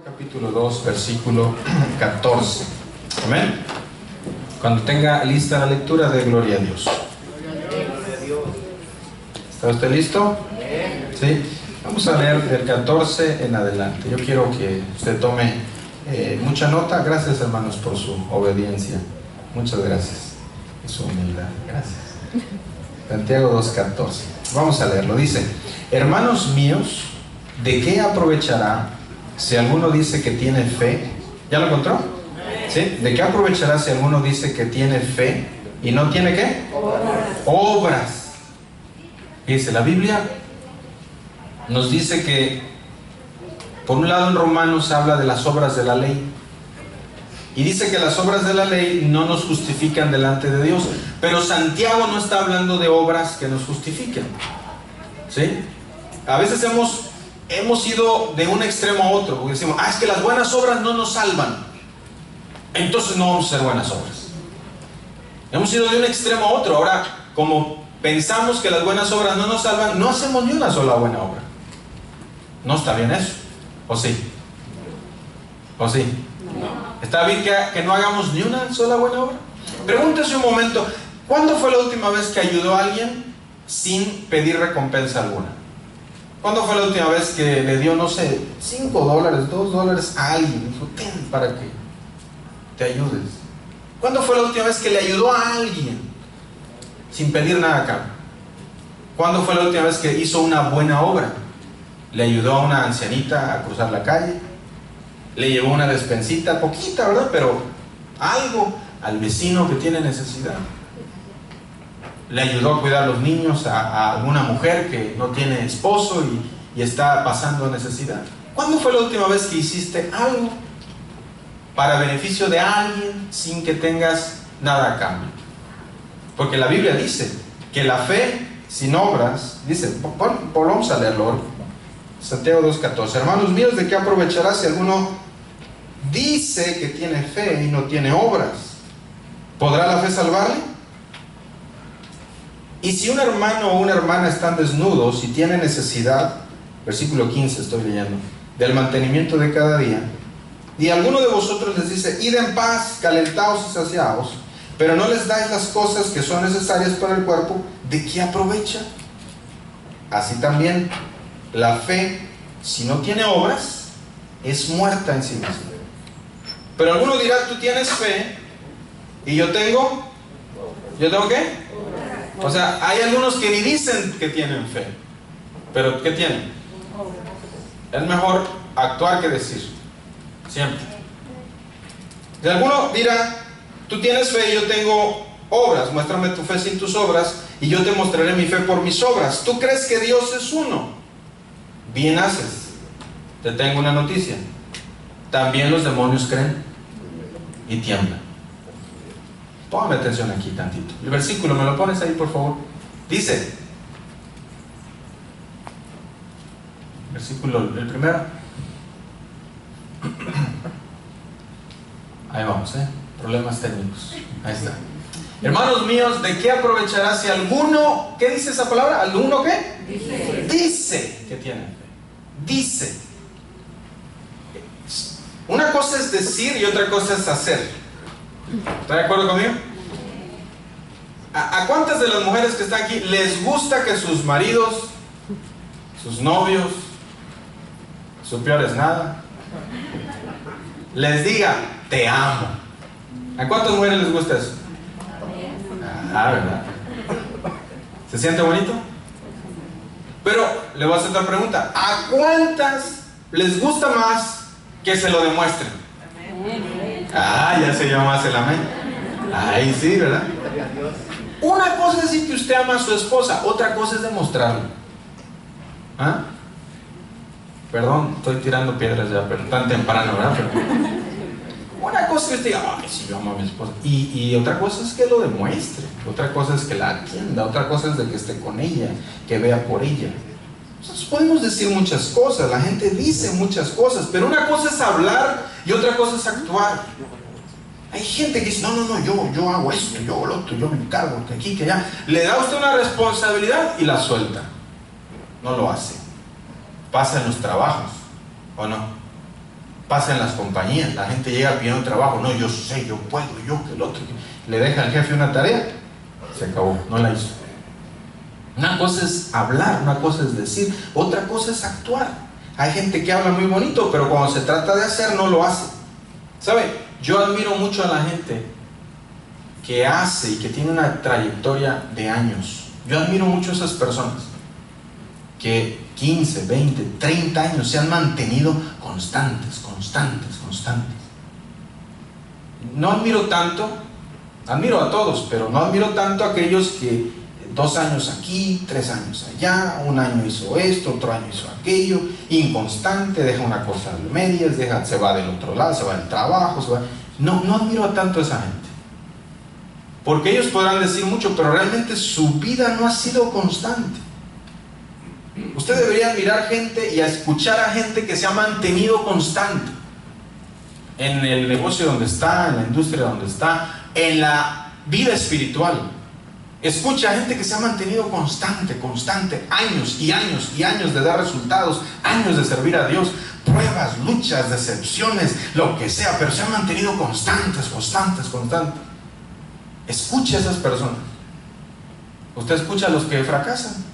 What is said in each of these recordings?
Capítulo 2, versículo 14. Amén. Cuando tenga lista la lectura, de gloria a Dios. ¿Está usted listo? Sí. Vamos a leer del 14 en adelante. Yo quiero que usted tome mucha nota. Gracias, hermanos, por su obediencia. Muchas gracias. Y su humildad. Gracias. Santiago 2:14. Vamos a leerlo. Dice: hermanos míos, ¿de qué aprovechará si alguno dice que tiene fe? ¿Ya lo encontró? ¿Sí? ¿De qué aprovechará si alguno dice que tiene fe y no tiene qué? Obras. Dice, la Biblia nos dice que, por un lado, en Romanos habla de las obras de la ley. Y dice que las obras de la ley no nos justifican delante de Dios. Pero Santiago no está hablando de obras que nos justifiquen. ¿Sí? A veces hemos ido de un extremo a otro, porque decimos, es que las buenas obras no nos salvan, entonces no vamos a hacer buenas obras. Hemos ido de un extremo a otro. Ahora, como pensamos que las buenas obras no nos salvan, no hacemos ni una sola buena obra. ¿No está bien eso? ¿O sí? ¿O sí? ¿Está bien que no hagamos ni una sola buena obra? Pregúntese un momento, ¿cuándo fue la última vez que ayudó a alguien sin pedir recompensa alguna? ¿Cuándo fue la última vez que le dio, no sé, $5, $2 a alguien? Dijo, ten para que te ayudes. ¿Cuándo fue la última vez que le ayudó a alguien sin pedir nada a cambio? ¿Cuándo fue la última vez que hizo una buena obra? Le ayudó a una ancianita a cruzar la calle, le llevó una despensita, poquita, ¿verdad? Pero algo al vecino que tiene necesidad. Le ayudó a cuidar a los niños a alguna mujer que no tiene esposo y está pasando necesidad. ¿Cuándo fue la última vez que hiciste algo para beneficio de alguien sin que tengas nada a cambio? Porque la Biblia dice que la fe sin obras, dice, vamos a leerlo, Santiago 2:14. Hermanos míos, ¿de qué aprovechará si alguno dice que tiene fe y no tiene obras? ¿Podrá la fe salvarle? Y si un hermano o una hermana están desnudos y tienen necesidad, versículo 15 estoy leyendo, del mantenimiento de cada día, y alguno de vosotros les dice, id en paz, calentaos y saciaos, pero no les dais las cosas que son necesarias para el cuerpo, ¿de qué aprovecha? Así también, la fe, si no tiene obras, es muerta en sí misma. Pero alguno dirá, tú tienes fe, y yo tengo ¿qué? O sea, hay algunos que ni dicen que tienen fe, pero ¿qué tienen? Es mejor actuar que decir, siempre. Y alguno dirá, tú tienes fe y yo tengo obras, muéstrame tu fe sin tus obras y yo te mostraré mi fe por mis obras. ¿Tú crees que Dios es uno? Bien haces. Te tengo una noticia, también los demonios creen y tiemblan. Póngame atención aquí tantito. El versículo, ¿me lo pones ahí, por favor? Dice, versículo, el primero. Ahí vamos, problemas técnicos. Ahí está. Hermanos míos, ¿de qué aprovechará si alguno, ¿qué dice esa palabra? ¿Alguno qué? Dice que tiene fe. Dice. Una cosa es decir y otra cosa es hacer. ¿Está de acuerdo conmigo? ¿A cuántas de las mujeres que están aquí les gusta que sus maridos, sus novios, su peor es nada, les diga, te amo? ¿A cuántas mujeres les gusta eso? ¿Verdad? ¿Se siente bonito? Pero le voy a hacer otra pregunta. ¿A cuántas les gusta más que se lo demuestren? Ya se llama más el amén. Ahí sí, ¿verdad? Una cosa es decir que usted ama a su esposa, otra cosa es demostrarlo. Perdón, estoy tirando piedras ya, pero tan temprano, ¿verdad? Pero una cosa es que usted diga, sí, yo amo a mi esposa. Y otra cosa es que lo demuestre. Otra cosa es que la atienda. Otra cosa es de que esté con ella, que vea por ella. Entonces podemos decir muchas cosas, la gente dice muchas cosas, pero una cosa es hablar y otra cosa es actuar. Hay gente que dice, no, yo hago esto, yo lo otro, yo me encargo, que aquí, que allá. Le da a usted una responsabilidad y la suelta. No lo hace. Pasa en los trabajos, ¿o no? Pasa en las compañías, la gente llega pidiendo trabajo, no, yo sé, yo puedo, yo que el otro, le deja al jefe una tarea, se acabó, no la hizo. Una cosa es hablar, una cosa es decir, otra cosa es actuar. Hay gente que habla muy bonito, pero cuando se trata de hacer, no lo hace. ¿Sabe? Yo admiro mucho a la gente que hace y que tiene una trayectoria de años. Yo admiro mucho a esas personas que 15, 20, 30 años se han mantenido constantes. No admiro tanto, admiro a todos, pero no admiro tanto a aquellos que 2 años aquí, 3 años allá, un año hizo esto, otro año hizo aquello, inconstante, deja una cosa a medias, se va del otro lado, se va del trabajo, No admiro a tanto a esa gente. Porque ellos podrán decir mucho, pero realmente su vida no ha sido constante. Usted debería mirar gente y escuchar a gente que se ha mantenido constante en el negocio donde está, en la industria donde está, en la vida espiritual. Escucha a gente que se ha mantenido constante, años y años y años de dar resultados, años de servir a Dios, pruebas, luchas, decepciones, lo que sea, pero se han mantenido constantes. Escucha a esas personas. Usted escucha a los que fracasan.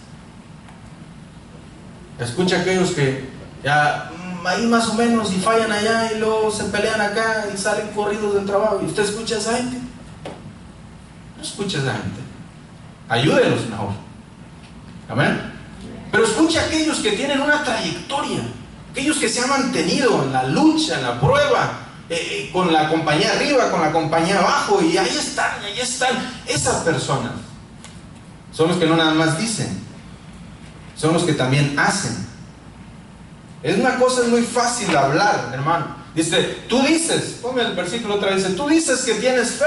Escucha a aquellos que ya ahí más o menos y fallan allá y luego se pelean acá y salen corridos del trabajo. Y usted escucha a esa gente. No escucha a esa gente. Ayúdelos mejor. Amén. Pero escucha a aquellos que tienen una trayectoria, aquellos que se han mantenido en la lucha, en la prueba, con la compañía arriba, con la compañía abajo, y ahí están. Esas personas son los que no nada más dicen, son los que también hacen. Es una cosa, es muy fácil hablar, hermano. Dice, tú dices, ponme el versículo otra vez, dice, tú dices que tienes fe,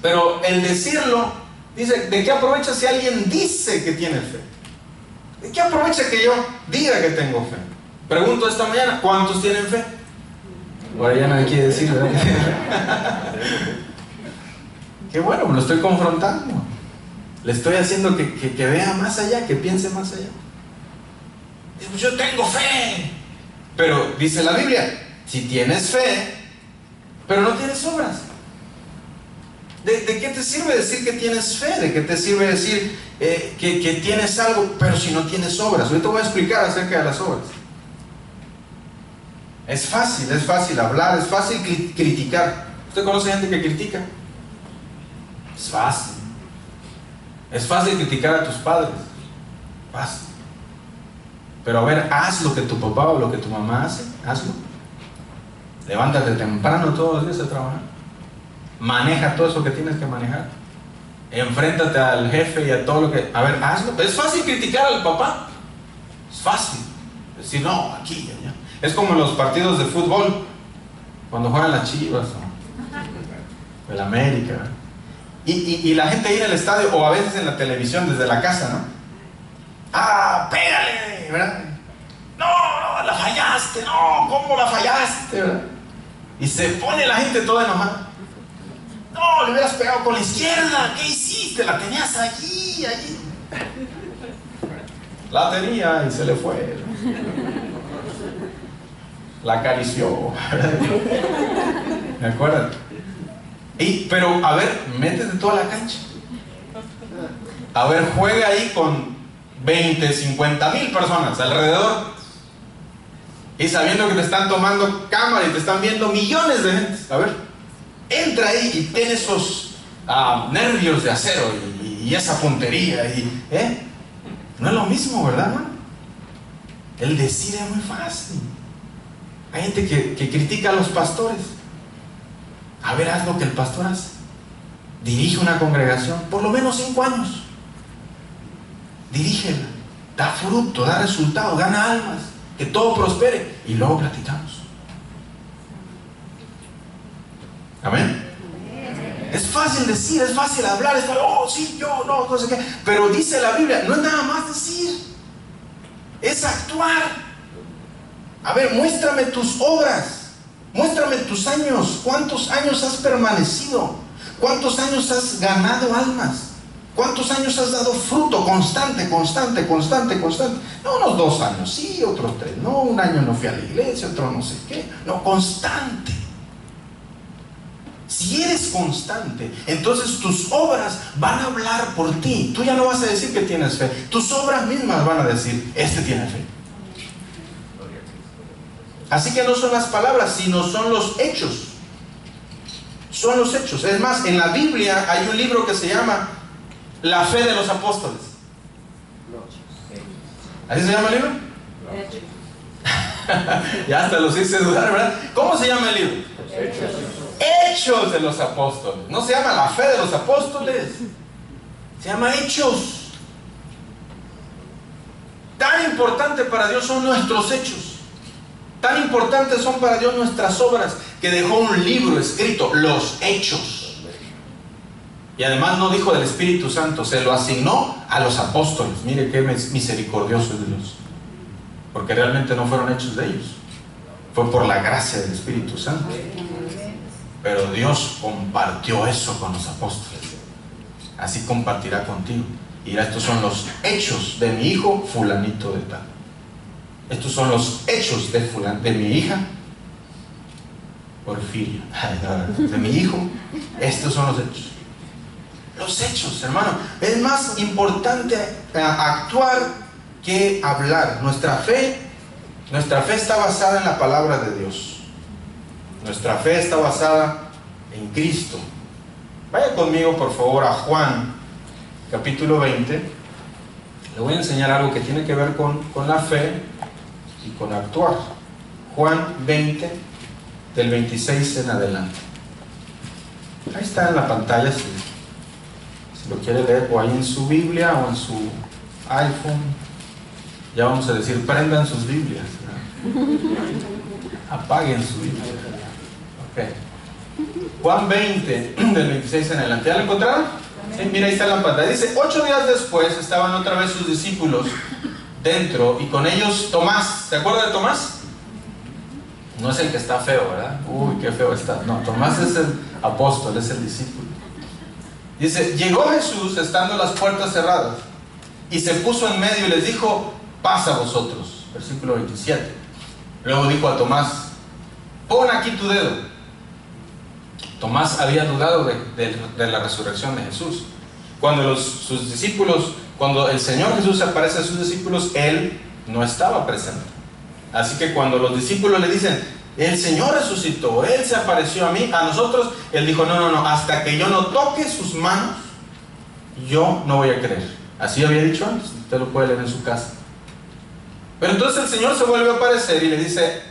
pero el decirlo, dice, ¿de qué aprovecha si alguien dice que tiene fe? ¿De qué aprovecha que yo diga que tengo fe? Pregunto esta mañana, ¿cuántos tienen fe? Ahora ya nadie quiere decir, ¿verdad? Qué bueno, me lo estoy confrontando. Le estoy haciendo que vea más allá, que piense más allá. Yo tengo fe. Pero dice la Biblia, si tienes fe, pero no tienes obras, ¿de qué te sirve decir que tienes fe? ¿De qué te sirve decir que tienes algo, pero si no tienes obras? Hoy te voy a explicar acerca de las obras. Es fácil hablar, es fácil criticar. ¿Usted conoce gente que critica? Es fácil. Es fácil criticar a tus padres. Fácil. Pero a ver, haz lo que tu papá o lo que tu mamá hace. Hazlo. Levántate temprano todos los días a trabajar. Maneja todo eso que tienes que manejar. Enfréntate al jefe y a todo lo que... A ver, hazlo. Es fácil criticar al papá. Es fácil. Decir, no, aquí, allá. Es como en los partidos de fútbol, cuando juegan las Chivas o el América, ¿verdad? Y la gente ahí en el estadio, o a veces en la televisión desde la casa, ¿no? ¡Ah, pégale! ¿Verdad? No, la fallaste, no, ¿cómo la fallaste? ¿Verdad? Y se pone la gente toda enojada. No, le hubieras pegado con la izquierda, ¿qué hiciste? La tenías allí. La tenía y se le fue. La acarició. ¿Me acuerdan? Pero, a ver, métete toda la cancha. A ver, juega ahí con 20, 50 mil personas alrededor. Y sabiendo que te están tomando cámara y te están viendo millones de gente. A ver, entra ahí y ten esos nervios de acero y esa puntería. No es lo mismo, ¿verdad, no? El decir es muy fácil. Hay gente que critica a los pastores. A ver, haz lo que el pastor hace. Dirige una congregación, por lo menos 5 años. Dirígela, da fruto, da resultado, gana almas, que todo prospere. Y luego platicamos. Amén. Es fácil decir, es fácil hablar, es fácil, oh, sí, yo, no sé qué. Pero dice la Biblia, no es nada más decir, es actuar. A ver, muéstrame tus obras. Muéstrame tus años. ¿Cuántos años has permanecido? ¿Cuántos años has ganado almas? ¿Cuántos años has dado fruto constante? No, unos 2 años, sí, otros 3. No, un año no fui a la iglesia, otro no sé qué. No, constante. Si eres constante, entonces tus obras van a hablar por ti. Tú ya no vas a decir que tienes fe. Tus obras mismas van a decir, este tiene fe. Así que no son las palabras, sino son los hechos. Son los hechos. Es más, en la Biblia hay un libro que se llama La fe de los apóstoles. ¿Así se llama el libro? Ya hasta los hice dudar, ¿verdad? ¿Cómo se llama el libro? Hechos de los apóstoles. No se llama La fe de los apóstoles, se llama Hechos. Tan importante para Dios son nuestros hechos. Tan importantes son para Dios nuestras obras, que dejó un libro escrito, los Hechos. Y además no dijo del Espíritu Santo, se lo asignó a los apóstoles. Mire qué misericordioso es Dios, porque realmente no fueron hechos de ellos, fue por la gracia del Espíritu Santo. Pero Dios compartió eso con los apóstoles. Así compartirá contigo. Y dirá, estos son los hechos de mi hijo fulanito de tal. Estos son los hechos de mi hija Porfiria, de mi hijo. Estos son los hechos. Los hechos, hermano. Es más importante actuar que hablar. Nuestra fe está basada en la palabra de Dios. Nuestra fe está basada en Cristo. Vaya conmigo por favor a Juan capítulo 20. Le voy a enseñar algo que tiene que ver con la fe y con actuar. Juan 20, del 26 en adelante. Ahí está en la pantalla, si lo quiere leer, o ahí en su Biblia o en su iPhone. Ya vamos a decir, prendan sus Biblias, apaguen su Biblia. Okay. Juan 20, del 26 en adelante. ¿Ya lo encontraron? Sí, mira, ahí está la pantalla. Dice, 8 días después estaban otra vez sus discípulos dentro, y con ellos Tomás. ¿Se acuerda de Tomás? No es el que está feo, ¿verdad? Uy, qué feo está. No, Tomás es el apóstol, es el discípulo. Dice, llegó Jesús estando las puertas cerradas, y se puso en medio y les dijo, paz a vosotros. Versículo 27. Luego dijo a Tomás, pon aquí tu dedo. Tomás había dudado de la resurrección de Jesús. Cuando sus discípulos, cuando el Señor Jesús aparece a sus discípulos, Él no estaba presente. Así que cuando los discípulos le dicen, el Señor resucitó, Él se apareció a nosotros, Él dijo, no, hasta que yo no toque sus manos, yo no voy a creer. Así había dicho antes, usted lo puede leer en su casa. Pero entonces el Señor se vuelve a aparecer y le dice,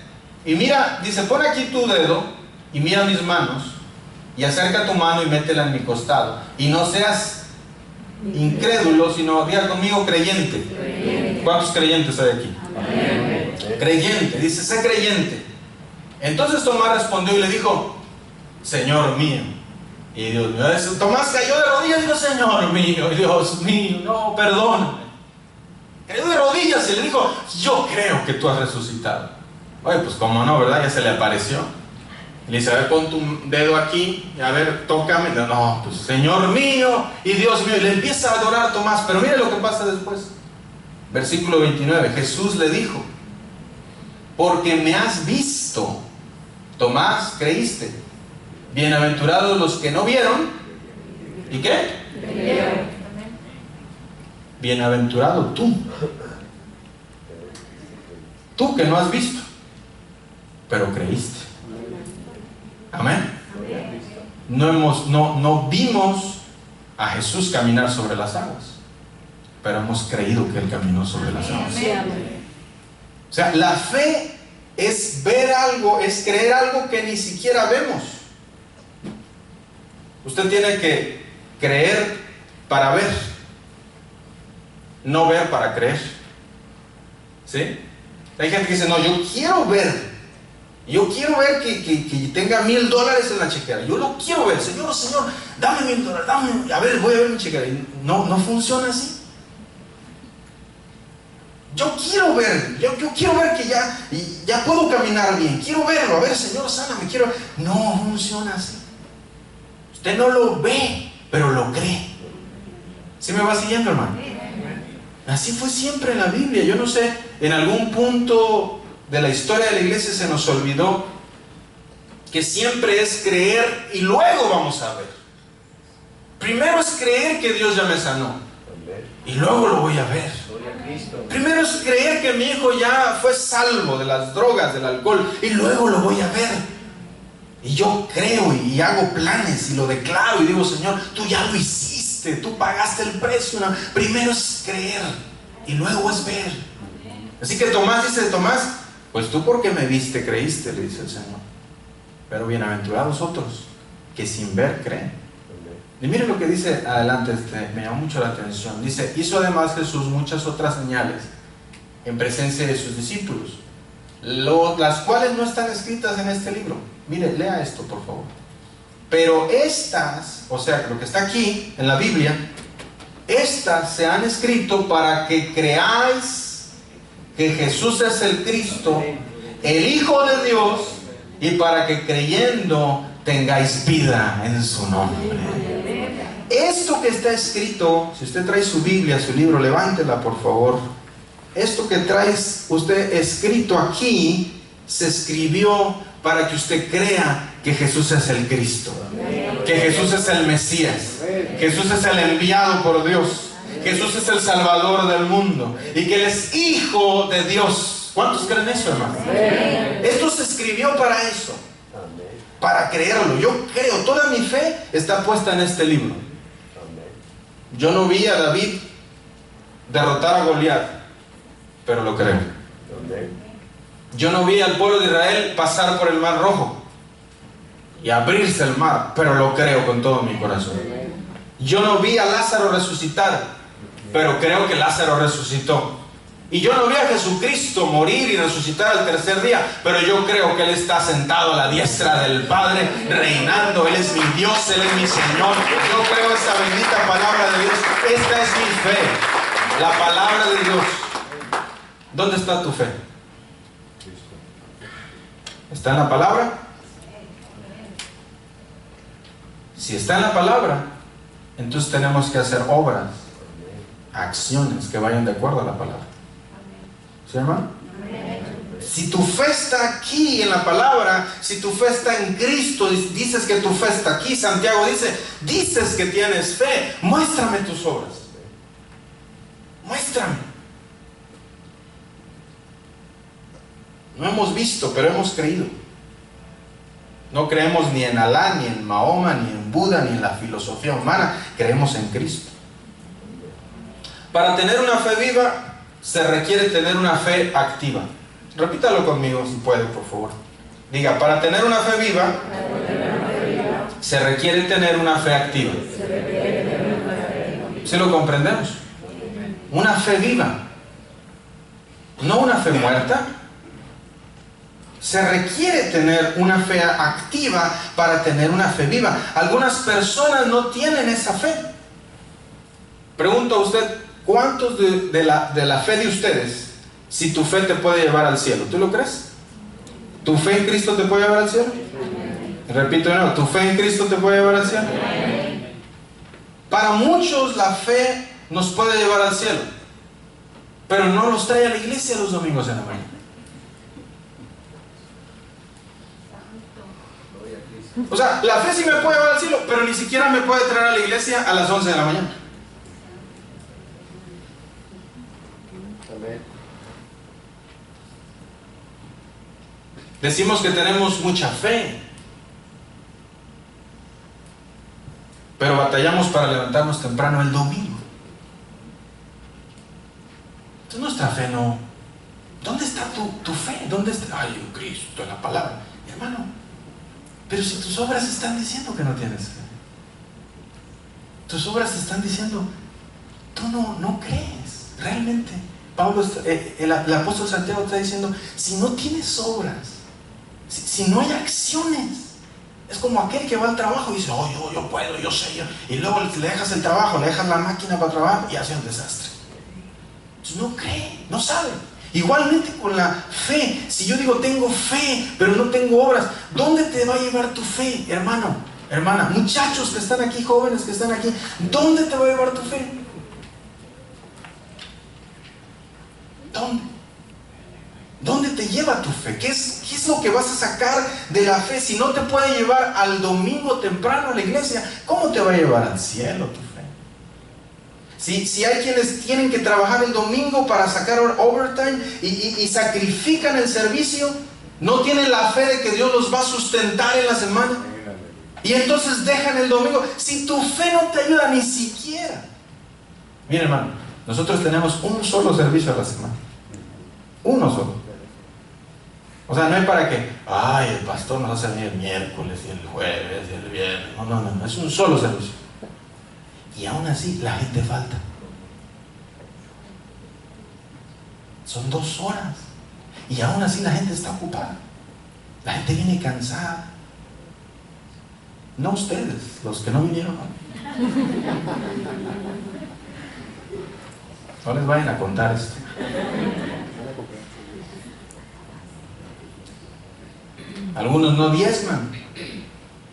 y mira, dice, pon aquí tu dedo y mira mis manos, y acerca tu mano y métela en mi costado, y no seas incrédulo, sino, diga conmigo, creyente. ¿Cuántos creyentes hay aquí? Amén. Creyente, dice, sé creyente. Entonces Tomás respondió y le dijo, Señor mío y Dios mío. Tomás cayó de rodillas y dijo, Señor mío y Dios mío, no, perdóname. Cayó de rodillas y le dijo, yo creo que tú has resucitado. Oye, pues cómo no, ¿verdad? Ya se le apareció. Le dice, a ver, pon tu dedo aquí, a ver, tócame. No, pues Señor mío y Dios mío. Y le empieza a adorar a Tomás, pero mire lo que pasa después. Versículo 29, Jesús le dijo, porque me has visto, Tomás, creíste. Bienaventurados los que no vieron. ¿Y qué? Creyeron. Bienaventurado tú. Tú que no has visto, pero creíste. Amén. No vimos a Jesús caminar sobre las aguas, pero hemos creído que Él caminó sobre las aguas. O sea, la fe es ver algo, es creer algo que ni siquiera vemos. Usted tiene que creer para ver, no ver para creer. ¿Sí? Hay gente que dice, no, yo quiero ver que tenga $1000 en la chequera. Yo lo quiero ver. Señor, dame $1000, dame, a ver, voy a ver mi chequera. Y no funciona así. Yo quiero ver, yo quiero ver que ya puedo caminar bien. Quiero verlo. A ver, Señor, sáname, quiero. No funciona así. Usted no lo ve, pero lo cree. ¿Sí me va siguiendo, hermano? Así fue siempre en la Biblia. Yo no sé, en algún punto de la historia de la iglesia se nos olvidó que siempre es creer y luego vamos a ver. Primero es creer que Dios ya me sanó y luego lo voy a ver. Primero es creer que mi hijo ya fue salvo de las drogas, del alcohol, y luego lo voy a ver. Y yo creo y hago planes y lo declaro y digo, Señor, tú ya lo hiciste, tú pagaste el precio. No, primero es creer y luego es ver. Así que Tomás dice, Tomás, pues tú porque me viste creíste, le dice el Señor. Pero bienaventurados otros que sin ver creen. Y miren lo que dice adelante, me llama mucho la atención. Dice, hizo además Jesús muchas otras señales en presencia de sus discípulos, las cuales no están escritas en este libro. Mire, lea esto por favor. Pero estas, o sea, lo que está aquí en la Biblia, estas se han escrito para que creáis que Jesús es el Cristo, el Hijo de Dios, y para que creyendo tengáis vida en su nombre. Esto que está escrito, si usted trae su Biblia, su libro, levántela por favor. Esto que trae usted escrito aquí, se escribió para que usted crea que Jesús es el Cristo, que Jesús es el Mesías, Jesús es el enviado por Dios, Jesús es el Salvador del mundo y que Él es Hijo de Dios. ¿Cuántos creen eso, hermano? Esto se escribió para eso, para creerlo. Yo creo, toda mi fe está puesta en este libro. Yo no vi a David derrotar a Goliat, pero lo creo. Yo no vi al pueblo de Israel pasar por el mar rojo y abrirse el mar, pero lo creo con todo mi corazón. Yo no vi a Lázaro resucitar, pero creo que Lázaro resucitó. Y yo no vi a Jesucristo morir y resucitar al tercer día, pero yo creo que Él está sentado a la diestra del Padre, reinando. Él es mi Dios, Él es mi Señor. Yo creo esa bendita palabra de Dios. Esta es mi fe, la palabra de Dios. ¿Dónde está tu fe? ¿Está en la palabra? Si está en la palabra, entonces tenemos que hacer obras, acciones que vayan de acuerdo a la palabra. ¿Sí, hermano? Si tu fe está aquí en la palabra, si tu fe está en Cristo, dices que tu fe está aquí. Santiago dice, dices que tienes fe, muéstrame tus obras. Muéstrame. No hemos visto, pero hemos creído. No creemos ni en Alá, ni en Mahoma, ni en Buda, ni en la filosofía humana. Creemos en Cristo. Para tener una fe viva, se requiere tener una fe activa. Repítalo conmigo si puede, por favor. Diga, para tener una fe viva, se requiere tener una fe activa. ¿Sí lo comprendemos? Una fe viva, no una fe muerta. Se requiere tener una fe activa para tener una fe viva. Algunas personas no tienen esa fe. Pregunto a usted, ¿cuántos de la fe de ustedes, si tu fe te puede llevar al cielo? ¿Tú lo crees? ¿Tu fe en Cristo te puede llevar al cielo? Repito de nuevo, ¿tu fe en Cristo te puede llevar al cielo? Para muchos la fe nos puede llevar al cielo, pero no los trae a la iglesia los domingos en la mañana. O sea, la fe sí me puede llevar al cielo, pero ni siquiera me puede traer a la iglesia a las 11 de la mañana. Decimos que tenemos mucha fe, pero batallamos para levantarnos temprano el domingo. Entonces nuestra fe no. ¿Dónde está tu fe? ¿Dónde está? Ay, en Cristo, en la palabra. Hermano, pero si tus obras están diciendo que no tienes fe. Tus obras te están diciendo, tú no crees realmente. Pablo, el apóstol Santiago está diciendo, si no tienes obras, si no hay acciones, es como aquel que va al trabajo y dice, oh, yo puedo, yo sé, y luego le dejas el trabajo, le dejas la máquina para trabajar y hace un desastre. Entonces no cree, no sabe. Igualmente con la fe, si yo digo tengo fe, pero no tengo obras, ¿dónde te va a llevar tu fe, hermano, hermana? Muchachos que están aquí, jóvenes que están aquí, ¿dónde te va a llevar tu fe? ¿Dónde? ¿Dónde te lleva tu fe? ¿Qué es lo que vas a sacar de la fe? Si no te puede llevar al domingo temprano a la iglesia, ¿cómo te va a llevar al cielo tu fe? Si hay quienes tienen que trabajar el domingo para sacar overtime y sacrifican el servicio, no tienen la fe de que Dios los va a sustentar en la semana, y entonces dejan el domingo. Si tu fe no te ayuda ni siquiera. Mira, hermano, nosotros tenemos un solo servicio a la semana, uno solo. O sea, no hay para que, ay, el pastor nos hace venir el miércoles y el jueves y el viernes. No, es un solo servicio. Y aún así la gente falta. Son 2 horas. Y aún así la gente está ocupada. La gente viene cansada. No ustedes, los que no vinieron. No les vayan a contar esto. Algunos no diezman,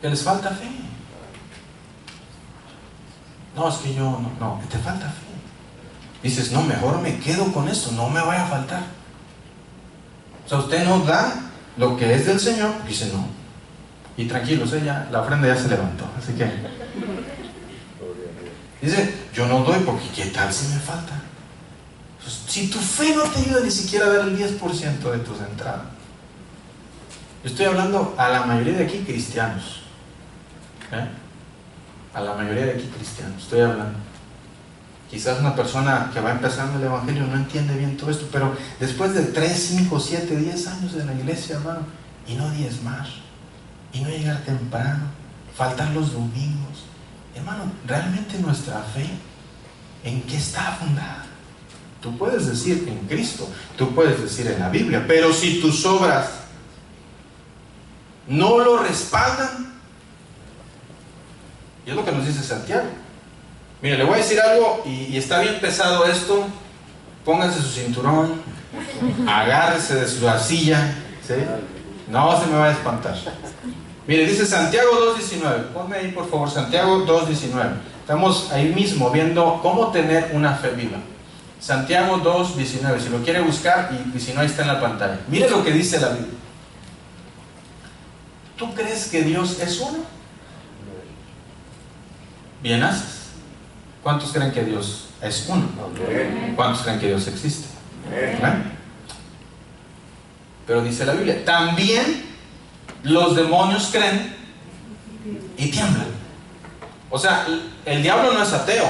que les falta fe. No, es que yo no, que te falta fe. Dices, no, mejor me quedo con esto, no me vaya a faltar. O sea, usted no da lo que es del Señor, dice no. Y tranquilos, ya la ofrenda ya se levantó, así que dice, yo no doy porque ¿qué tal si me falta? Pues, si tu fe no te ayuda ni siquiera a dar el 10% de tus entradas. Estoy hablando a la mayoría de aquí cristianos. A la mayoría de aquí cristianos estoy hablando. Quizás una persona que va empezando el evangelio no entiende bien todo esto, pero después de 3, 5, 7, 10 años en la iglesia, hermano, y no diezmar, y no llegar temprano, faltar los domingos, hermano, realmente nuestra fe, ¿en qué está fundada? Tú puedes decir en Cristo, tú puedes decir en la Biblia, pero si tus obras no lo respaldan, y es lo que nos dice Santiago. Mire, le voy a decir algo, y está bien pesado esto. Pónganse su cinturón, agárrese de su arcilla, ¿sí? No se me va a espantar. Mire, dice Santiago 2:19. Ponme ahí por favor Santiago 2:19. Estamos ahí mismo viendo cómo tener una fe viva. Santiago 2:19, si lo quiere buscar, y si no, ahí está en la pantalla. Mire lo que dice la Biblia. ¿Tú crees que Dios es uno? Bien haces. ¿Cuántos creen que Dios es uno? ¿Cuántos creen que Dios existe? Pero dice la Biblia, también los demonios creen y tiemblan. O sea, el diablo no es ateo,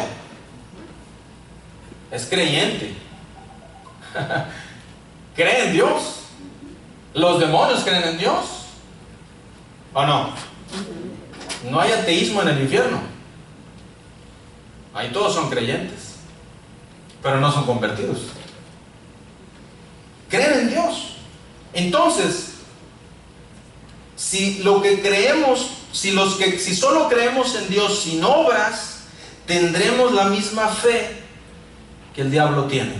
es creyente. Cree en Dios. Los demonios creen en Dios. ¿O no? No hay ateísmo en el infierno. Ahí todos son creyentes, pero no son convertidos. Creen en Dios. Entonces, si lo que creemos, si solo creemos en Dios sin obras, tendremos la misma fe que el diablo tiene.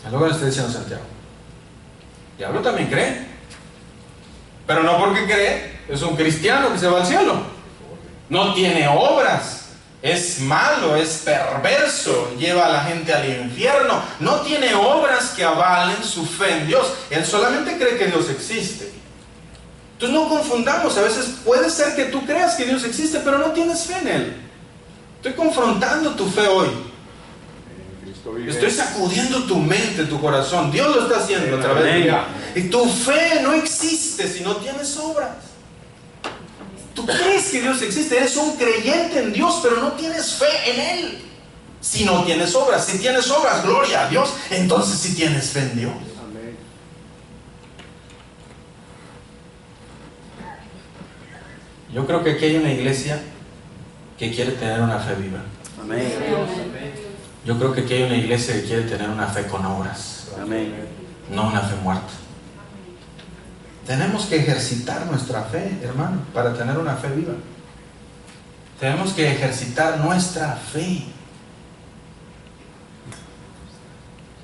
Es lo que le está diciendo Santiago. El diablo también cree, pero no porque cree es un cristiano que se va al cielo. No tiene obras, es malo, es perverso, lleva a la gente al infierno. No tiene obras que avalen su fe en Dios. Él solamente cree que Dios existe. Entonces no confundamos. A veces puede ser que tú creas que Dios existe, pero no tienes fe en Él. Estoy confrontando tu fe hoy. Estoy sacudiendo tu mente, tu corazón. Dios lo está haciendo a través de ti. Y tu fe no existe si no tienes obras. Tú crees que Dios existe, eres un creyente en Dios, pero no tienes fe en Él. Si no tienes obras, si tienes obras, gloria a Dios, entonces sí tienes fe en Dios. Amén. Yo creo que aquí hay una iglesia que quiere tener una fe viva. Amén. Yo creo que aquí hay una iglesia que quiere tener una fe con obras. Amén. No una fe muerta. Tenemos que ejercitar nuestra fe, hermano, para tener una fe viva. Tenemos que ejercitar nuestra fe.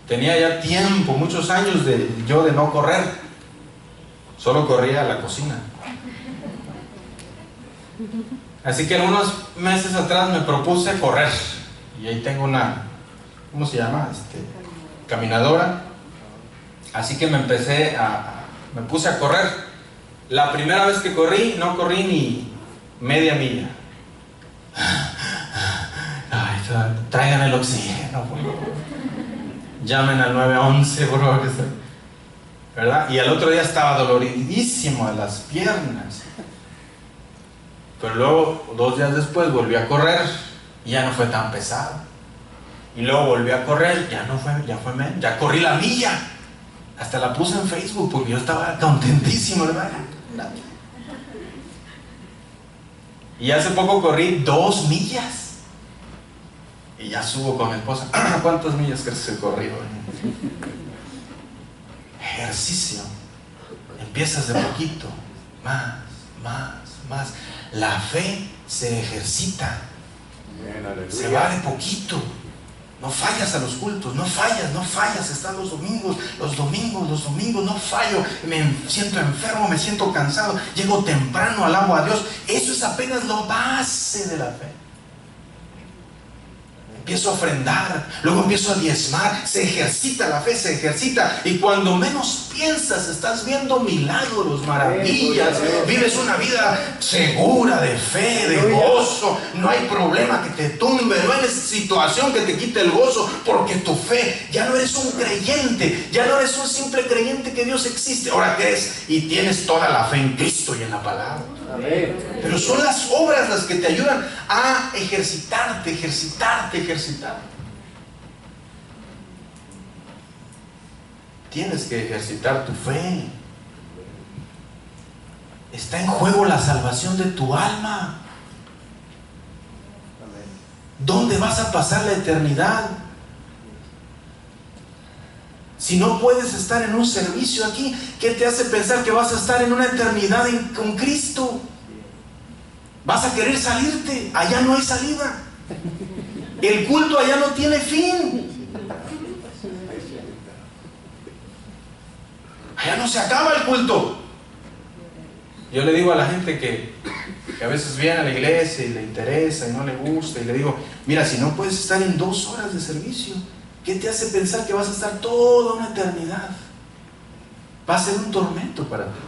Tenía ya tiempo, muchos años de no correr. Solo corría a la cocina. Así que unos meses atrás me propuse correr. Y ahí tengo ¿cómo se llama? Caminadora. Así que me puse a correr. La primera vez que corrí, no corrí ni media milla. Ay, traigan el oxígeno, por favor. Llamen al 911, por favor, ¿verdad? Y al otro día estaba doloridísimo de las piernas. Pero luego, 2 días después, volví a correr y ya no fue tan pesado. Y luego volví a correr, ya corrí la milla. Hasta la puse en Facebook porque yo estaba contentísimo, ¿verdad? Y hace poco corrí 2 millas. Y ya subo con mi esposa. ¿Cuántas millas crees que he corrido? Ejercicio. Empiezas de poquito. Más. La fe se ejercita. Se va de poquito. No fallas a los cultos, no fallas, están los domingos, no fallo, me siento enfermo, me siento cansado, llego temprano, alabo a Dios. Eso es apenas la base de la fe. Empiezo a ofrendar, luego empiezo a diezmar, se ejercita la fe, se ejercita, y cuando menos piensas estás viendo milagros, maravillas, vives una vida segura de fe, de gozo, no hay problema que te tumbe, no hay situación que te quite el gozo, porque tu fe, ya no eres un creyente, ya no eres un simple creyente que Dios existe, ahora crees y tienes toda la fe en Cristo y en la palabra. Pero son las obras las que te ayudan a ejercitarte. Tienes que ejercitar tu fe. Está en juego la salvación de tu alma. ¿Dónde vas a pasar la eternidad? Si no puedes estar en un servicio aquí, ¿qué te hace pensar que vas a estar en una eternidad con Cristo? Vas a querer salirte, allá no hay salida. El culto allá no tiene fin. Allá no se acaba el culto. Yo le digo a la gente que a veces viene a la iglesia y le interesa y no le gusta, y le digo, mira, si no puedes estar en 2 horas de servicio, ¿qué te hace pensar que vas a estar toda una eternidad? Va a ser un tormento para ti.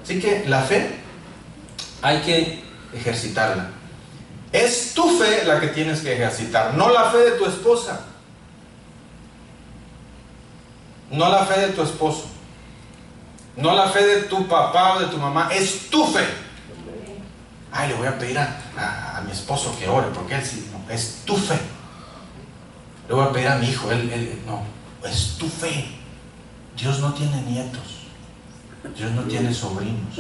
Así que la fe hay que ejercitarla. Es tu fe la que tienes que ejercitar, no la fe de tu esposa, no la fe de tu esposo, no la fe de tu papá o de tu mamá, es tu fe. Ay, le voy a pedir a mi esposo que ore, porque él sí, no, es tu fe. Le voy a pedir a mi hijo, él no, es tu fe. Dios no tiene nietos, Dios no tiene sobrinos,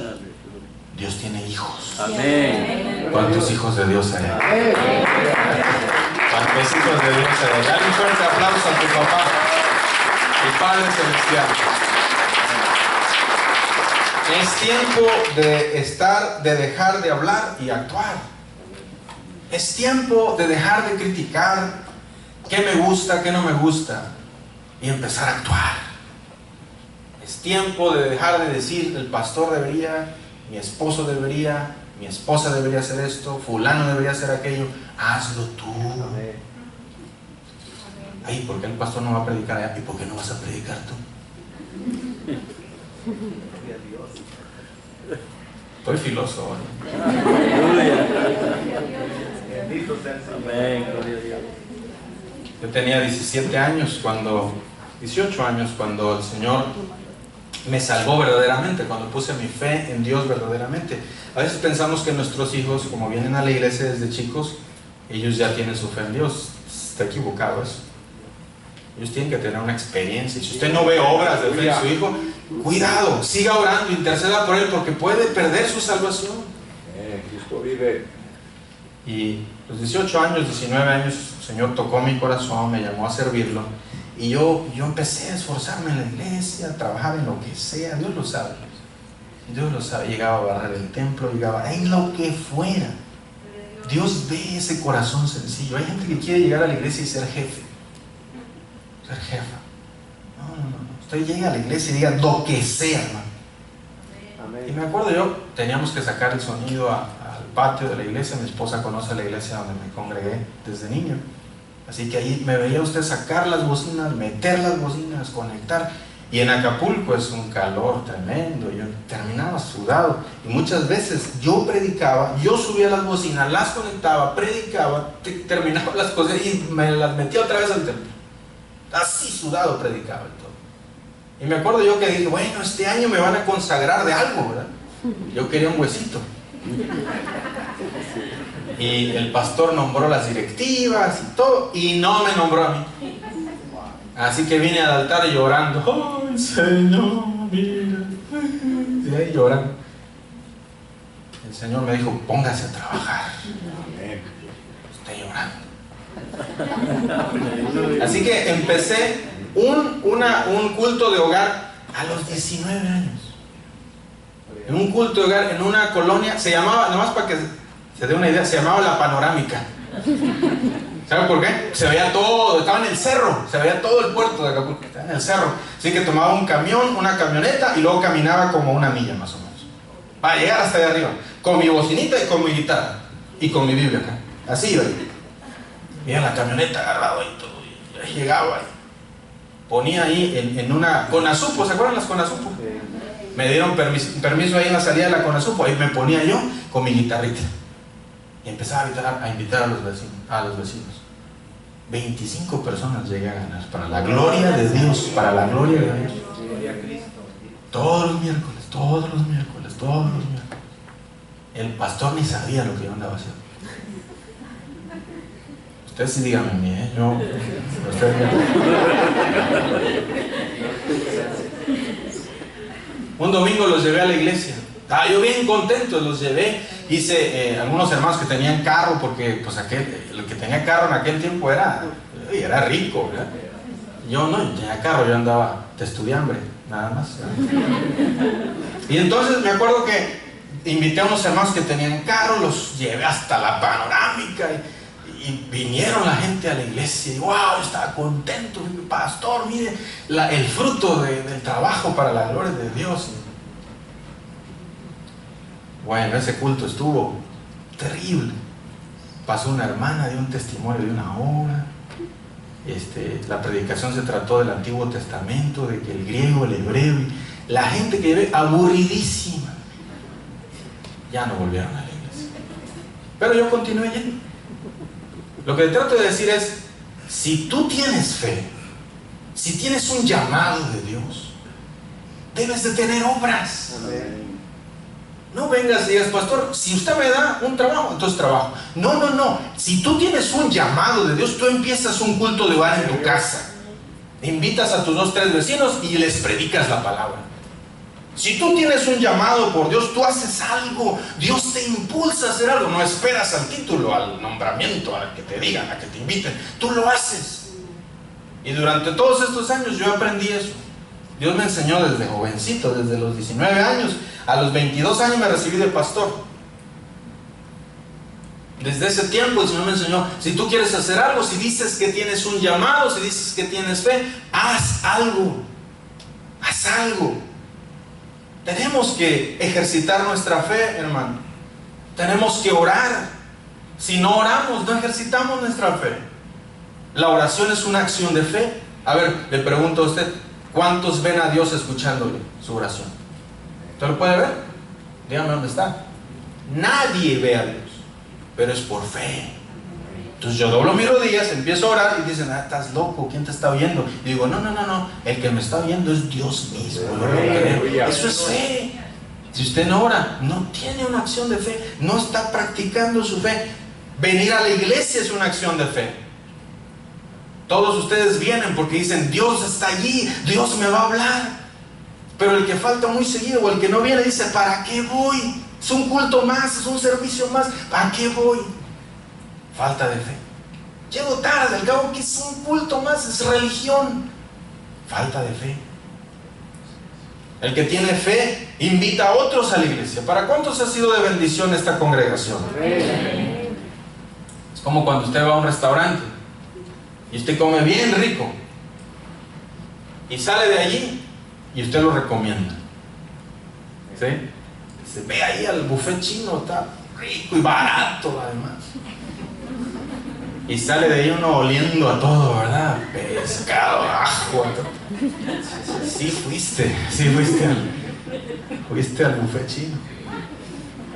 Dios tiene hijos. Amén. ¿Cuántos hijos de Dios hay? ¿Cuántos hijos de Dios hay? Dale un fuerte aplauso a tu papá, el Padre Celestial. Es tiempo de dejar de hablar y actuar. Es tiempo de dejar de criticar qué me gusta, qué no me gusta, y empezar a actuar. Es tiempo de dejar de decir el pastor debería, mi esposo debería, mi esposa debería hacer esto, fulano debería hacer aquello. Hazlo tú. Ay, ¿por qué el pastor no va a predicar allá? ¿Y por qué no vas a predicar tú? Estoy filoso hoy. Yo tenía 18 años cuando el Señor me salvó verdaderamente, cuando puse mi fe en Dios verdaderamente. A veces pensamos que nuestros hijos, como vienen a la iglesia desde chicos, ellos ya tienen su fe en Dios. Está equivocado eso. Ellos tienen que tener una experiencia. Si usted no ve obras de fe en su hijo, cuidado, siga orando, interceda por él, porque puede perder su salvación. Cristo vive. Y los 18 años, 19 años, el Señor tocó mi corazón, me llamó a servirlo. Y yo empecé a esforzarme en la iglesia, a trabajar en lo que sea. Dios lo sabe. Dios lo sabe. Llegaba a barrer el templo, llegaba en lo que fuera. Dios ve ese corazón sencillo. Hay gente que quiere llegar a la iglesia y ser jefe, ser jefa. No. Usted llega a la iglesia y diga lo que sea, hermano. Y me acuerdo teníamos que sacar el sonido al patio de la iglesia. Mi esposa conoce la iglesia donde me congregué desde niño. Así que ahí me veía usted sacar las bocinas, meter las bocinas, conectar. Y en Acapulco es un calor tremendo. Yo terminaba sudado. Y muchas veces yo predicaba, yo subía las bocinas, las conectaba, predicaba, terminaba las cosas y me las metía otra vez al templo. Así sudado predicaba y todo. Y me acuerdo yo que dije, bueno, este año me van a consagrar de algo, ¿verdad? Yo quería un huesito. Y el pastor nombró las directivas y todo, y no me nombró a mí. Así que vine al altar llorando. ¡Ay, Señor, mira! Y ahí llorando. El Señor me dijo, póngase a trabajar. Estoy llorando. Así que empecé un culto de hogar a los 19 años. En un culto de hogar en una colonia, se llamaba, nomás para que se dé una idea, se llamaba La Panorámica. ¿Sabe por qué? Se veía todo, estaba en el cerro, se veía todo el puerto de Acapulco, estaba en el cerro. Así que tomaba un camión, una camioneta y luego caminaba como una milla más o menos para llegar hasta allá arriba, con mi bocinita y con mi guitarra y con mi Biblia acá. Así iba. Y en la camioneta agarrado y todo, y ahí llegaba y ponía ahí en una Conasupo, ¿se acuerdan las Conasupo? Me dieron permiso ahí en la salida de la Conasupo, ahí me ponía yo con mi guitarrita. Y empezaba a invitar a los vecinos. 25 personas llegué a ganar. Para la gloria de Dios. Para la gloria de Dios. Todos los miércoles. El pastor ni sabía lo que yo andaba haciendo. Ustedes sí díganme a mí, ¿eh? Un domingo los llevé a la iglesia. Yo bien contento, los llevé. Hice algunos hermanos que tenían carro, porque pues el que tenía carro en aquel tiempo era rico, ¿verdad? Yo no tenía carro, yo andaba de estudiambre, nada más, ¿verdad? Y entonces me acuerdo que invité a unos hermanos que tenían carro, los llevé hasta La Panorámica y vinieron la gente a la iglesia y wow, yo estaba contento, pastor, mire el fruto del trabajo para la gloria de Dios. Bueno, ese culto estuvo terrible. Pasó una hermana, dio un testimonio de una hora. La predicación se trató del Antiguo Testamento, de que el griego, el hebreo, la gente que ve aburridísima. Ya no volvieron a la iglesia. Pero yo continué yendo. Lo que trato de decir es, si tú tienes fe, si tienes un llamado de Dios, debes de tener obras. No vengas y digas, pastor, si usted me da un trabajo, entonces trabajo. No. Si tú tienes un llamado de Dios, tú empiezas un culto de hogar en tu casa. Invitas a tus 2, 3 vecinos y les predicas la palabra. Si tú tienes un llamado por Dios, tú haces algo. Dios te impulsa a hacer algo. No esperas al título, al nombramiento, a que te digan, a que te inviten. Tú lo haces. Y durante todos estos años yo aprendí eso. Dios me enseñó desde jovencito, desde los 19 años. A los 22 años me recibí de pastor. Desde ese tiempo el Señor me enseñó, si tú quieres hacer algo, si dices que tienes un llamado, si dices que tienes fe, haz algo. Haz algo. Tenemos que ejercitar nuestra fe, hermano. Tenemos que orar. Si no oramos, no ejercitamos nuestra fe. La oración es una acción de fe. A ver, le pregunto a usted, ¿cuántos ven a Dios escuchándole su oración? ¿Usted lo puede ver? Dígame dónde está. Nadie ve a Dios, pero es por fe. Entonces yo doblo mis rodillas, empiezo a orar y dicen, estás loco, ¿quién te está oyendo? Y digo, no, el que me está oyendo es Dios mismo. Yo lo creo. Eso es fe. Si usted no ora, no tiene una acción de fe, no está practicando su fe. Venir a la iglesia es una acción de fe. Todos ustedes vienen porque dicen, Dios está allí, Dios me va a hablar. Pero el que falta muy seguido o el que no viene dice, ¿para qué voy? Es un culto más, es un servicio más, ¿para qué voy? Falta de fe. Llego tarde, al cabo que es un culto más, es religión. Falta de fe. El que tiene fe invita a otros a la iglesia. ¿Para cuántos ha sido de bendición esta congregación? Es como cuando usted va a un restaurante y usted come bien rico y sale de allí y usted lo recomienda. ¿Sí? Se ve ahí al buffet chino, está rico y barato además. Y sale de ahí uno oliendo a todo, ¿verdad? Pescado, ajo. Sí fuiste al buffet chino.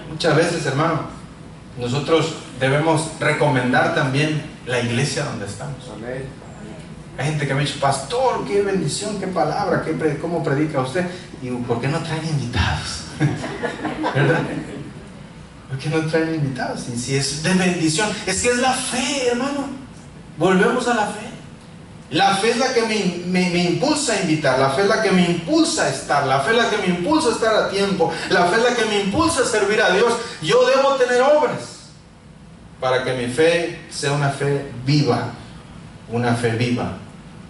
Muchas veces, hermano, nosotros debemos recomendar también la iglesia donde estamos. Hay gente que me ha dicho, pastor, qué bendición, qué palabra, cómo predica usted. Y digo, ¿por qué no traen invitados? ¿Verdad? ¿Por qué no traen invitados? Y si es de bendición, es que es la fe, hermano. Volvemos a la fe. La fe es la que me impulsa a invitar, la fe es la que me impulsa a estar, la fe es la que me impulsa a estar a tiempo, la fe es la que me impulsa a servir a Dios. Yo debo tener obras para que mi fe sea una fe viva,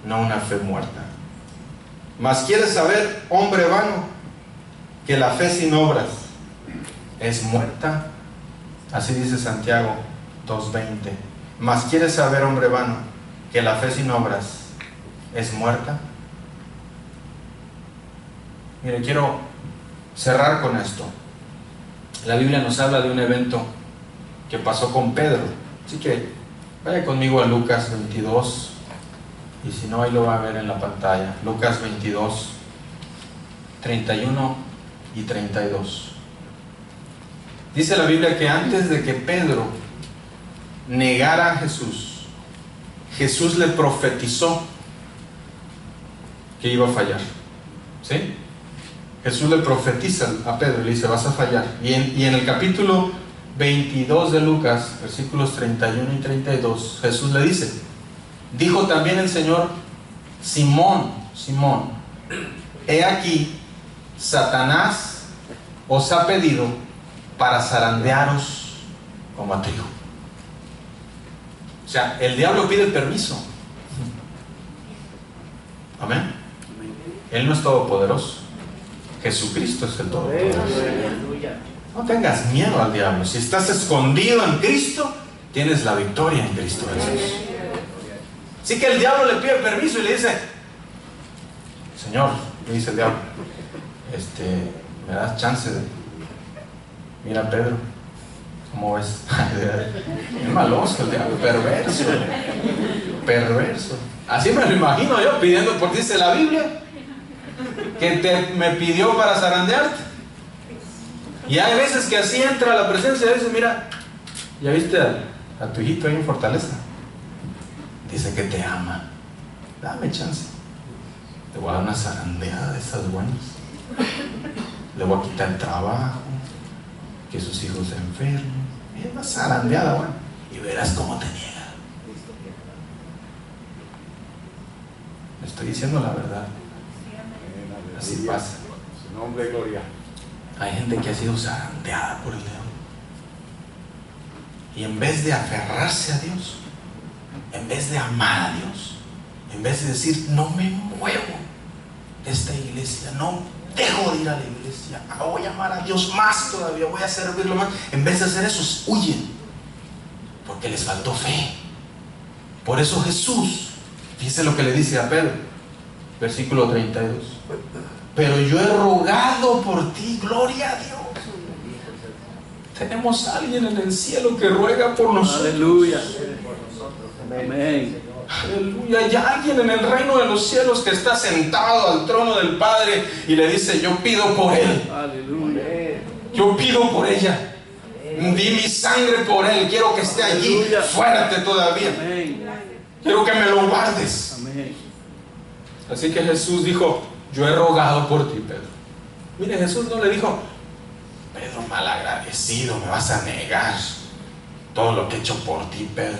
no una fe muerta. Mas quieres saber, hombre vano, que la fe sin obras es muerta. Así dice Santiago 2:20. Mas quieres saber, hombre vano, que la fe sin obras es muerta. Mire, quiero cerrar con esto. La Biblia nos habla de un evento que pasó con Pedro. Así que vaya conmigo a Lucas 22. Y si no, ahí lo va a ver en la pantalla. Lucas 22, 31 y 32. Dice la Biblia que antes de que Pedro negara a Jesús, Jesús le profetizó que iba a fallar. ¿Sí? Jesús le profetiza a Pedro y le dice, vas a fallar. Y en el capítulo 22 de Lucas, versículos 31 y 32, Jesús le dice, dijo también el Señor, Simón, he aquí, Satanás os ha pedido para zarandearos como a trigo. O sea, el diablo pide permiso. Amén. Él no es todopoderoso. Jesucristo es el todopoderoso. No tengas miedo al diablo. Si estás escondido en Cristo, tienes la victoria en Cristo Jesús. Así que el diablo le pide permiso y le dice, Señor, le dice el diablo, ¿me das chance de... Mira Pedro, ¿cómo ves? Es maloso el diablo, perverso. Así me lo imagino yo pidiendo, porque dice la Biblia que me pidió para zarandearte. Y hay veces que así entra a la presencia y dice, mira, ¿ya viste a tu hijito ahí en Fortaleza? Dice que te ama. Dame chance. Te voy a dar una zarandeada de esas buenas. Le voy a quitar el trabajo, que sus hijos se enfermen. Es una zarandeada, bueno. Y verás cómo te niega. Le estoy diciendo la verdad. Así pasa. Su nombre, gloria. Hay gente que ha sido zarandeada por el diablo. Y en vez de aferrarse a Dios, en vez de amar a Dios, en vez de decir, no me muevo de esta iglesia, no dejo de ir a la iglesia, voy a amar a Dios más todavía, voy a servirlo más, en vez de hacer eso, huyen, porque les faltó fe. Por eso Jesús, fíjese lo que le dice a Pedro, versículo 32, pero yo he rogado por ti, gloria a Dios. Tenemos a alguien en el cielo que ruega por nosotros. Aleluya. Amén. Aleluya. Hay alguien en el reino de los cielos que está sentado al trono del Padre y le dice, yo pido por él. Aleluya. Yo pido por ella. Di mi sangre por él. Quiero que esté allí, Aleluya, fuerte todavía. Amén. Quiero que me lo guardes. Amén. Así que Jesús dijo, yo he rogado por ti, Pedro. Mire, Jesús no le dijo, Pedro, malagradecido, me vas a negar todo lo que he hecho por ti, Pedro.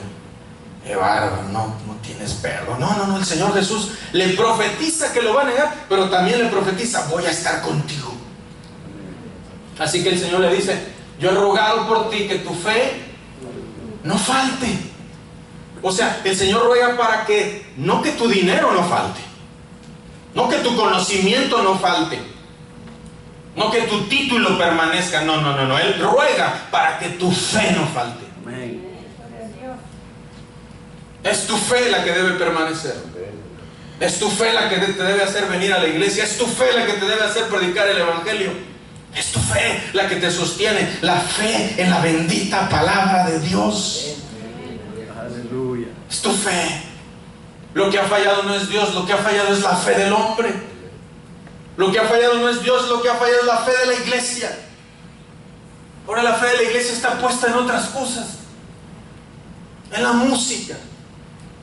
Qué bárbaro, no tienes perdón. No, el Señor Jesús le profetiza que lo va a negar, pero también le profetiza, voy a estar contigo. Así que el Señor le dice, yo he rogado por ti que tu fe no falte. O sea, el Señor ruega para que, no que tu dinero no falte, no que tu conocimiento no falte, no que tu título permanezca, no. Él ruega para que tu fe no falte. Amén. Es tu fe la que debe permanecer. Es tu fe la que te debe hacer venir a la iglesia. Es tu fe la que te debe hacer predicar el evangelio. Es tu fe la que te sostiene, la fe en la bendita palabra de Dios. Aleluya. Es tu fe. Lo que ha fallado no es Dios, lo que ha fallado es la fe del hombre. Lo que ha fallado no es Dios, lo que ha fallado es la fe de la iglesia. Ahora la fe de la iglesia está puesta en otras cosas. En la música,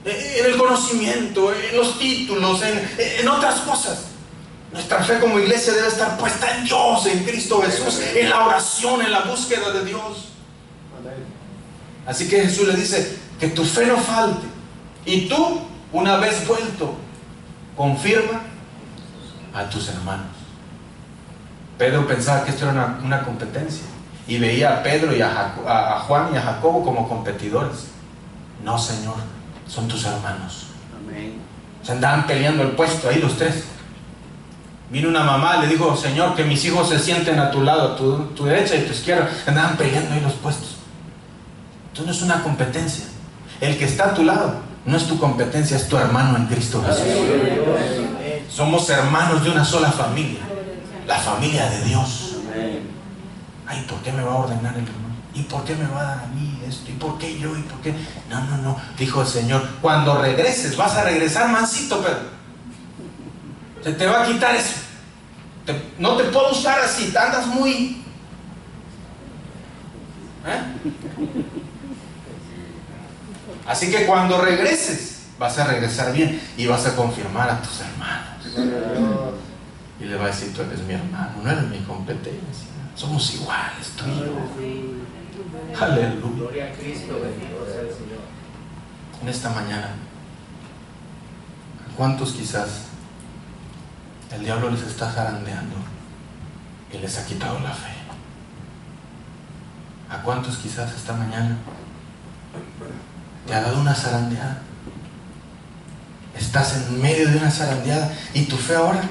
en el conocimiento, en los títulos, en otras cosas. Nuestra fe como iglesia debe estar puesta en Dios, en Cristo Jesús, en la oración, en la búsqueda de Dios. Así que Jesús le dice, que tu fe no falte. Y tú, una vez vuelto, confirma a tus hermanos. Pedro pensaba que esto era una competencia. Y veía a Pedro y a Juan y a Jacobo como competidores. No, Señor, son tus hermanos. Amén. Se andaban peleando el puesto ahí los tres. Vino una mamá, le dijo, Señor, que mis hijos se sienten a tu lado, a tu derecha y a tu izquierda. Andaban peleando ahí los puestos. Esto no es una competencia. El que está a tu lado no es tu competencia, es tu hermano en Cristo Jesús. Somos hermanos de una sola familia, la familia de Dios. Ay, ¿por qué me va a ordenar el hermano? ¿Y por qué me va a dar a mí esto? ¿Y por qué yo? ¿Y por qué? No, dijo el Señor, cuando regreses, vas a regresar mansito, Pedro. Se te va a quitar eso. No te puedo usar así, te andas muy... Así que cuando regreses, vas a regresar bien y vas a confirmar a tus hermanos. Y le va a decir, tú eres mi hermano, no eres mi competencia. Somos iguales, tú y yo. Aleluya. Gloria a Cristo, bendito sea el Señor. En esta mañana, ¿a cuántos quizás el diablo les está zarandeando y les ha quitado la fe? ¿A cuántos quizás esta mañana te ha dado una zarandeada? Estás en medio de una zarandeada y tu fe ahora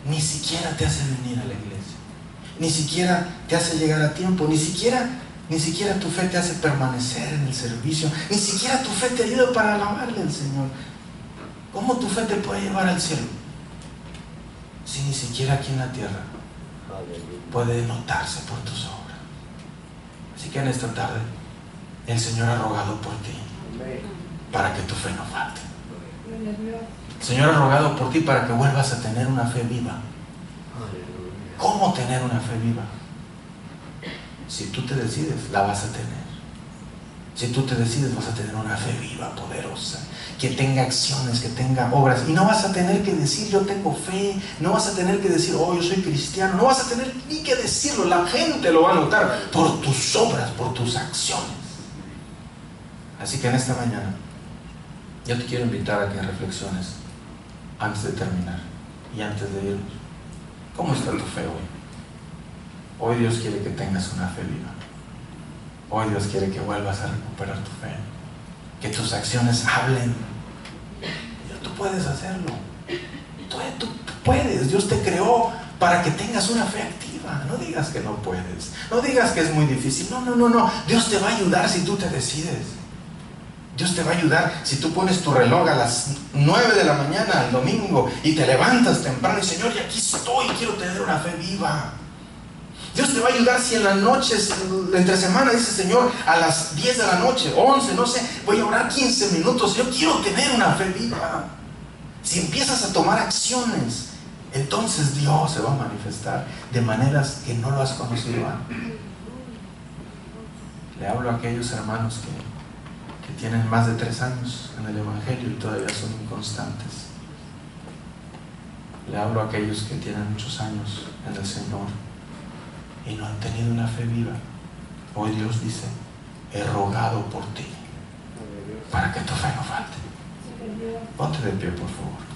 ni siquiera te hace venir a la iglesia, ni siquiera te hace llegar a tiempo, ni siquiera tu fe te hace permanecer en el servicio, ni siquiera tu fe te ayuda para alabarle al Señor. ¿Cómo tu fe te puede llevar al cielo si ni siquiera aquí en la tierra puede notarse por tus obras? Así que en esta tarde el Señor ha rogado por ti para que tu fe no falte. El Señor ha rogado por ti para que vuelvas a tener una fe viva. ¿Cómo tener una fe viva? Si tú te decides, la vas a tener. Si tú te decides, vas a tener una fe viva, poderosa, que tenga acciones, que tenga obras. Y no vas a tener que decir, yo tengo fe. No vas a tener que decir, oh, yo soy cristiano. No vas a tener ni que decirlo. La gente lo va a notar por tus obras, por tus acciones. Así que en esta mañana, yo te quiero invitar a que reflexiones antes de terminar y antes de irnos. ¿Cómo está tu fe hoy? Hoy Dios quiere que tengas una fe viva. Hoy Dios quiere que vuelvas a recuperar tu fe. Que tus acciones hablen. Tú puedes hacerlo. Tú puedes. Dios te creó para que tengas una fe activa. No digas que no puedes. No digas que es muy difícil. No. Dios te va a ayudar si tú te decides. Dios te va a ayudar si tú pones tu reloj a las 9 de la mañana el domingo y te levantas temprano y Señor, y aquí estoy, quiero tener una fe viva. Dios te va a ayudar si en las noches, entre semana, dice Señor, a las 10 de la noche, 11, no sé, voy a orar 15 minutos, yo quiero tener una fe viva. Si empiezas a tomar acciones, entonces Dios se va a manifestar de maneras que no lo has conocido antes. Le hablo a aquellos hermanos que tienen más de 3 años en el Evangelio y todavía son inconstantes. Le hablo a aquellos que tienen muchos años en el Señor y no han tenido una fe viva. Hoy Dios dice, he rogado por ti para que tu fe no falte. Ponte de pie, por favor.